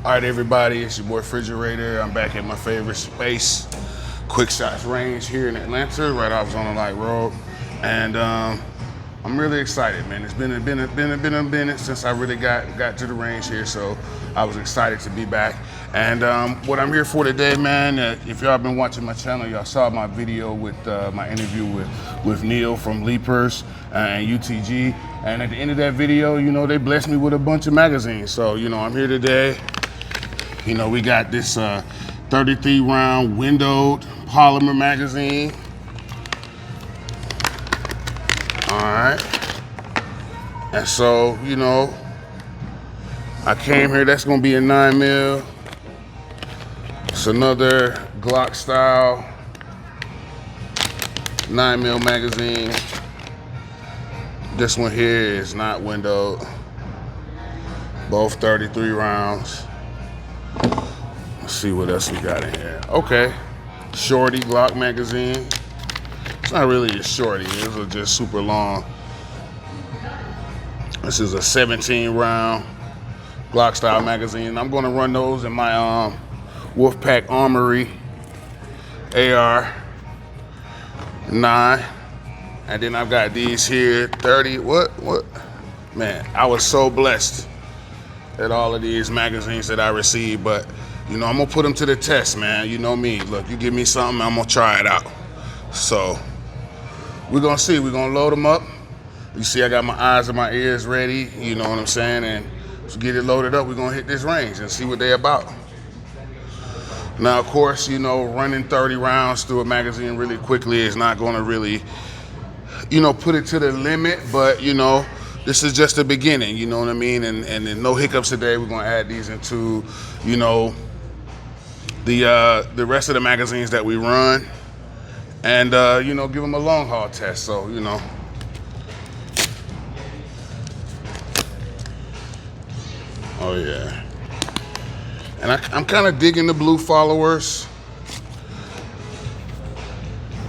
All right, everybody, it's your boy Frigerator. I'm back at my favorite space, Quick Shots Range here in Atlanta, right off Zona Light Road. And I'm really excited, man. It's been a minute since I really got to the range here, so I was excited to be back. And what I'm here for today, man, if y'all been watching my channel, y'all saw my video with my interview with Neal from Leapers and UTG. And at the end of that video, you know, they blessed me with a bunch of magazines. So, you know, I'm here today. You know, we got this 33 round windowed polymer magazine. All right. And so, you know, I came here, that's gonna be a 9mm. It's another Glock-style 9mm magazine. This one here is not windowed. Both 33 rounds. Let's see what else we got in here. Okay, shorty Glock magazine. It's not really a shorty, it's just super long. This is a 17 round Glock style magazine. I'm gonna run those in my Wolfpack Armory AR 9. And then I've got these here, 30, what? Man, I was so blessed at all of these magazines that I received, but you know, I'm gonna put them to the test, man. You know me, look, you give me something, I'm gonna try it out. So, we're gonna see, we're gonna load them up. You see I got my eyes and my ears ready, you know what I'm saying? And to get it loaded up, we're gonna hit this range and see what they about. Now, of course, you know, running 30 rounds through a magazine really quickly is not gonna really, you know, put it to the limit, but you know, this is just the beginning, you know what I mean? And then no hiccups today. We're gonna add these into, you know, the rest of the magazines that we run, and you know, give them a long haul test. So, you know, oh yeah. And I'm kind of digging the blue followers.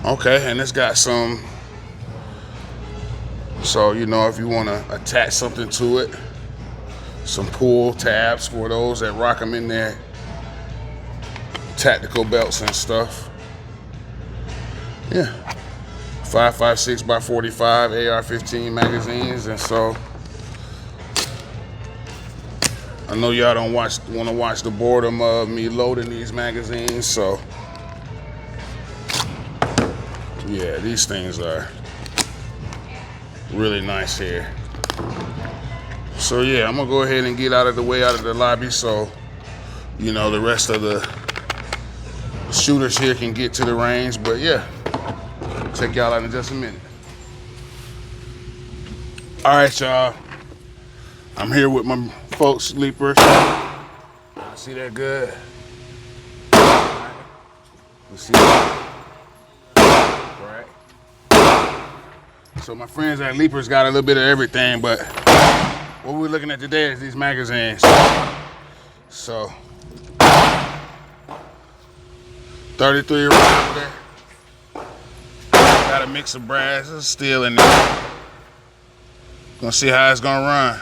Okay, and it's got some. So, you know, if you want to attach something to it, some pull tabs for those that rock them in their tactical belts and stuff. Yeah, 5.56 by 45 AR-15 magazines. And so I know y'all don't want to watch the boredom of me loading these magazines. So yeah, these things are really nice here. So yeah, I'm gonna go ahead and get out of the way, out of the lobby, so you know the rest of the shooters here can get to the range. But yeah, check y'all out in just a minute. All right, y'all. I'm here with my folks, Leapers. See that good? Let's see that. Right. So my friends at Leapers got a little bit of everything, but what we're looking at today is these magazines. So 33 rounds there. Got a mix of brass and steel in there. Gonna see how it's gonna run.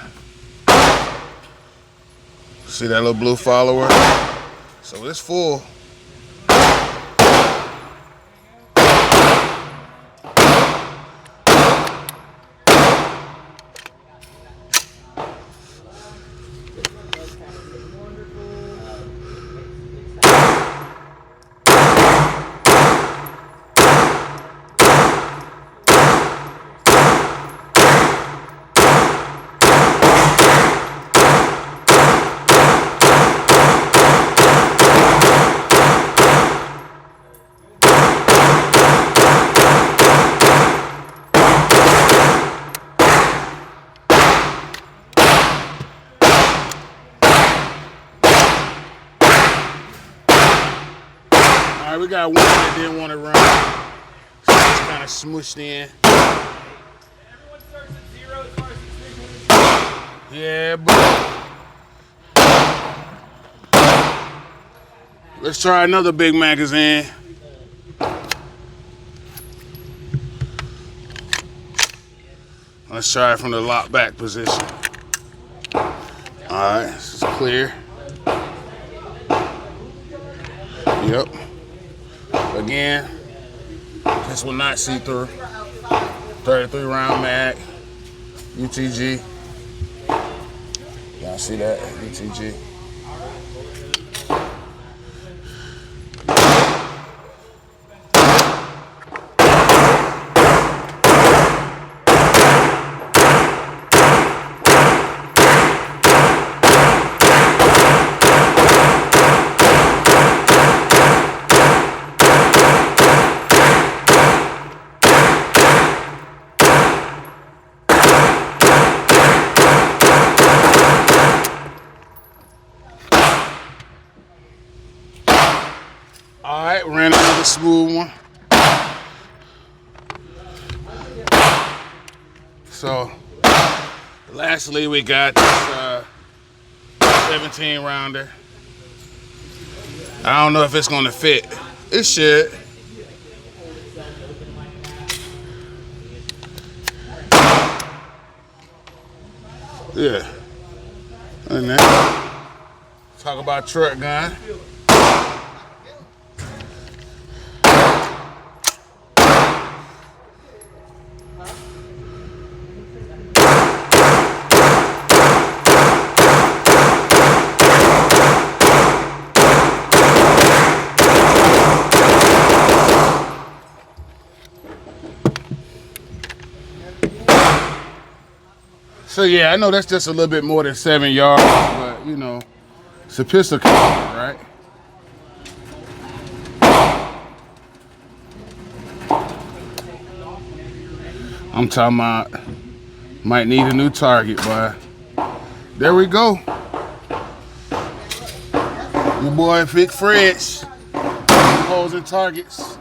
See that little blue follower? So it's full. All right, we got one that didn't want to run, so it's kind of smushed in. Everyone starts at 0 as far as the Yeah, but let's try another big magazine. Let's try it from the lock back position. All right, this is clear. Yep. Again, this will not see through. 33 round mag, UTG. Y'all see that? UTG. All right, ran another smooth one. So, lastly, we got this 17 rounder. I don't know if it's gonna fit. It should. Yeah. And then, talk about truck gun. So yeah, I know that's just a little bit more than 7 yards, but you know, it's a pistol caliber, right? I'm talking about might need a new target, but there we go. Your boy Big Fridge, holes and targets,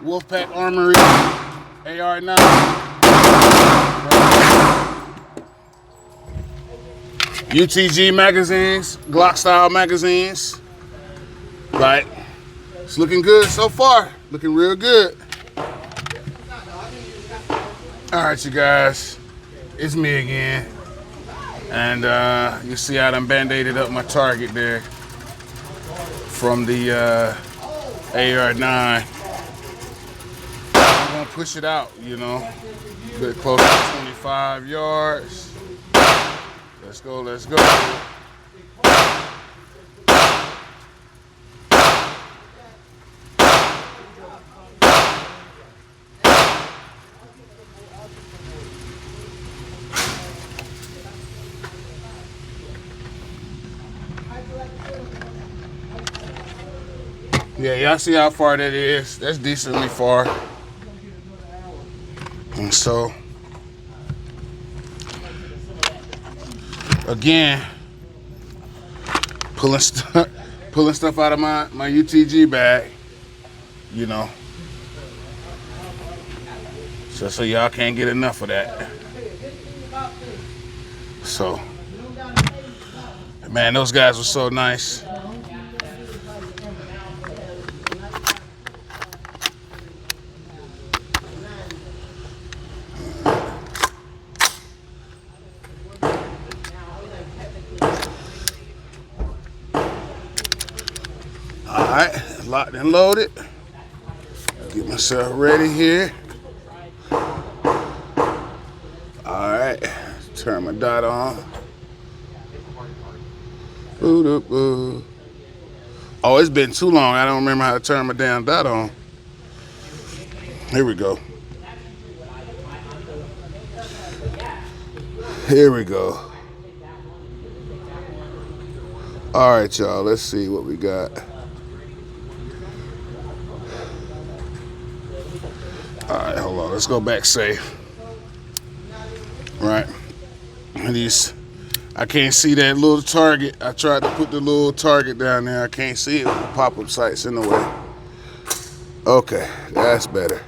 Wolfpack Armory, AR9. UTG magazines, Glock-style magazines. Like, it's looking good so far. Looking real good. All right, you guys. It's me again. And you see I done band-aided up my target there from the AR9. I'm gonna push it out, you know, a bit close to 25 yards. Let's go, let's go. Yeah, y'all see how far that is? That's decently far. And so, again, pulling stuff out of my UTG bag, you know, so y'all can't get enough of that. So, man, those guys were so nice. All right, locked and loaded. Get myself ready here. All right, turn my dot on. Oh, it's been too long. I don't remember how to turn my damn dot on. Here we go. Here we go. All right, y'all, let's see what we got. All right, hold on. Let's go back safe. Right. These, I can't see that little target. I tried to put the little target down there. I can't see it with the pop-up sights in the way. Okay, that's better.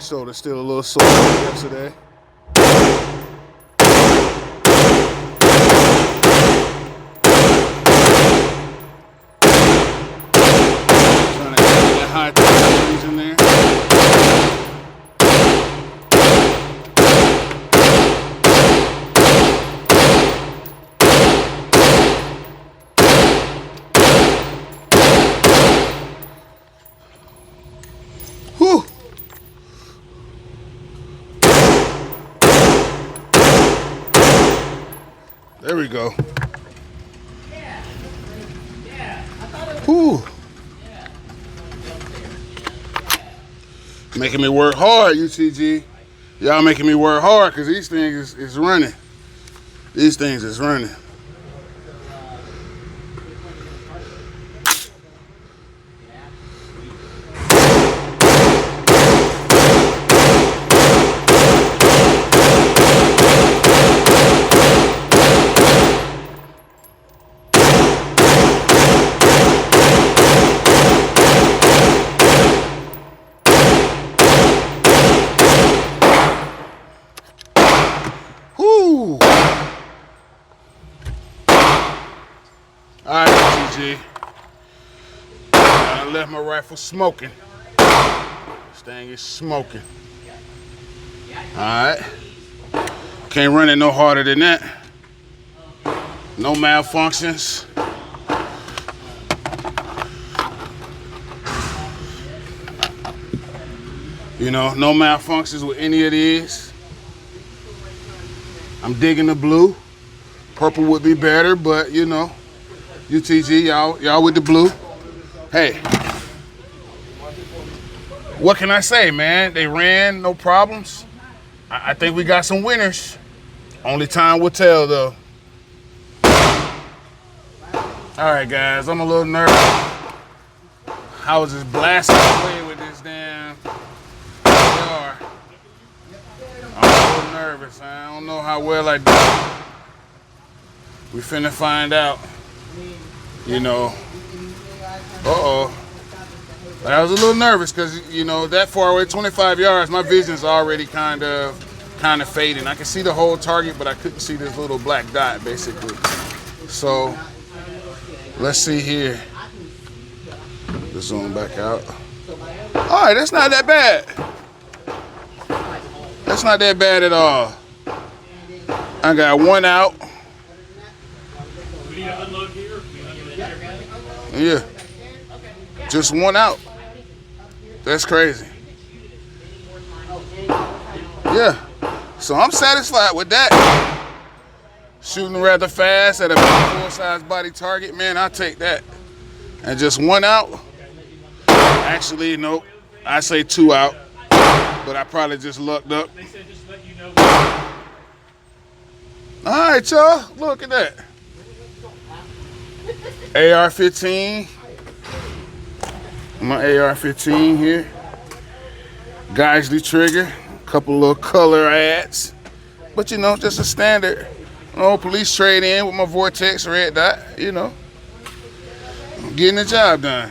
Shoulder still a little sore from yesterday. Trying to add that high temperatures in there. Whew. There we go. Whew. Making me work hard, UTG. Y'all making me work hard because these things is running. These things is running. Whoo! All right, UTG. I left my rifle smoking. This thing is smoking. All right. Can't run it no harder than that. No malfunctions. You know, no malfunctions with any of these. I'm digging the blue. Purple would be better, but you know, UTG, y'all with the blue. Hey, what can I say, man? They ran, no problems. I think we got some winners. Only time will tell, though. All right, guys, I'm a little nervous. I was just blasting away with this damn AR. I'm a little nervous. I don't know how well I did. We finna find out. You know. Uh-oh. But I was a little nervous because, you know, that far away, 25 yards, my vision's already kind of fading. I could see the whole target, but I couldn't see this little black dot, basically. So, let's see here. Just zoom back out. All right, that's not that bad. That's not that bad at all. I got one out. We need to unload here. Yeah. Just one out. That's crazy. Yeah. So I'm satisfied with that. Shooting rather fast at a full-size body target, man, I'll take that. And just one out. Actually, nope. I say two out. But I probably just lucked up. They said just let you know. All right, y'all. Look at that. AR-15. My AR-15 here. Geisley trigger. Couple little color ads. But, you know, just a standard. Police trade in with my Vortex red dot, you know. Getting the job done.